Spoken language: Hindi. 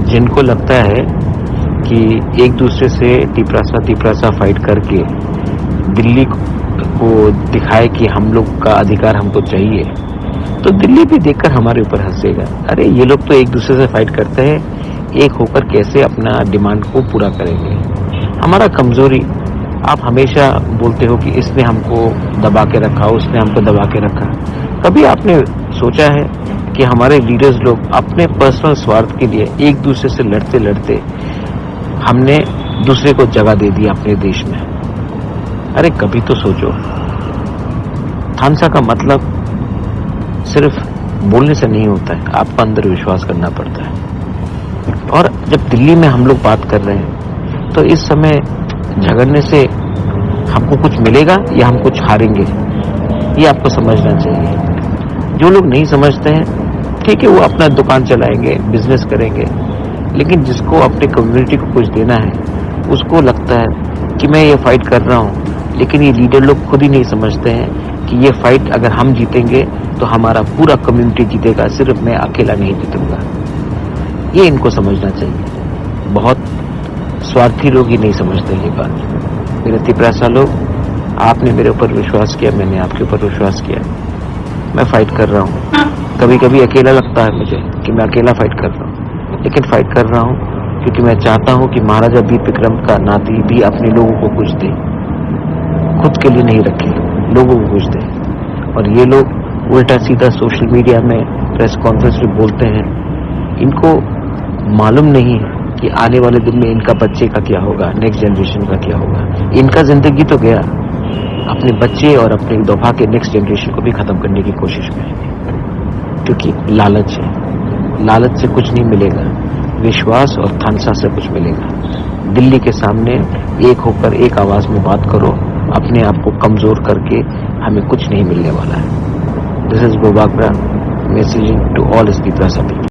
जिनको लगता है कि एक दूसरे से तिपरासा फाइट करके दिल्ली को दिखाए कि हम लोग का अधिकार हमको चाहिए, तो दिल्ली भी देखकर हमारे ऊपर हंसेगा। अरे ये लोग तो एक दूसरे से फाइट करते हैं, एक होकर कैसे अपना डिमांड को पूरा करेंगे। हमारा कमजोरी, आप हमेशा बोलते हो कि इसने हमको दबा के रखा, उसने हमको दबा के रखा। कभी आपने सोचा है कि हमारे लीडर्स लोग अपने पर्सनल स्वार्थ के लिए एक दूसरे से लड़ते लड़ते हमने दूसरे को जगह दे दी अपने देश में? अरे कभी तो सोचो। थानसा का मतलब सिर्फ बोलने से नहीं होता है, आपको अंदर विश्वास करना पड़ता है। और जब दिल्ली में हम लोग बात कर रहे हैं तो इस समय झगड़ने से हमको कुछ मिलेगा या हम कुछ हारेंगे, ये आपको समझना चाहिए। जो लोग नहीं समझते हैं, ठीक है, वो अपना दुकान चलाएंगे, बिजनेस करेंगे, लेकिन जिसको अपने कम्युनिटी को कुछ देना है, उसको लगता है कि मैं ये फाइट कर रहा हूँ, लेकिन ये लीडर लोग खुद ही नहीं समझते हैं कि ये फाइट अगर हम जीतेंगे तो हमारा पूरा कम्युनिटी जीतेगा, सिर्फ मैं अकेला नहीं जीतूंगा। ये इनको समझना चाहिए। बहुत स्वार्थी लोग ही नहीं समझते ये बात। मेरे तिपरासा लोग, आपने मेरे ऊपर विश्वास किया, मैंने आपके ऊपर विश्वास किया। मैं फाइट कर रहा हूँ। कभी कभी अकेला लगता है मुझे कि मैं अकेला फाइट कर रहा हूँ, लेकिन फाइट कर रहा हूँ क्योंकि मैं चाहता हूँ कि महाराजा वीर विक्रम का नाती भी अपने लोगों को कुछ दे, खुद के लिए नहीं रखे, लोगों को कुछ दे। और ये लोग उल्टा सीधा सोशल मीडिया में प्रेस कॉन्फ्रेंस में बोलते हैं। इनको मालूम नहीं है कि आने वाले दिन में इनका बच्चे का क्या होगा, नेक्स्ट जनरेशन का क्या होगा। इनका जिंदगी तो गया, अपने बच्चे और अपने दोफा के नेक्स्ट जनरेशन को भी खत्म करने की कोशिश करेंगे, क्योंकि लालच है। लालच से कुछ नहीं मिलेगा, विश्वास और थानसा से कुछ मिलेगा। दिल्ली के सामने एक होकर एक आवाज में बात करो, अपने आप को कमजोर करके हमें कुछ नहीं मिलने वाला है। दिस इज बोबाकरा messaging to all Tiprasa people.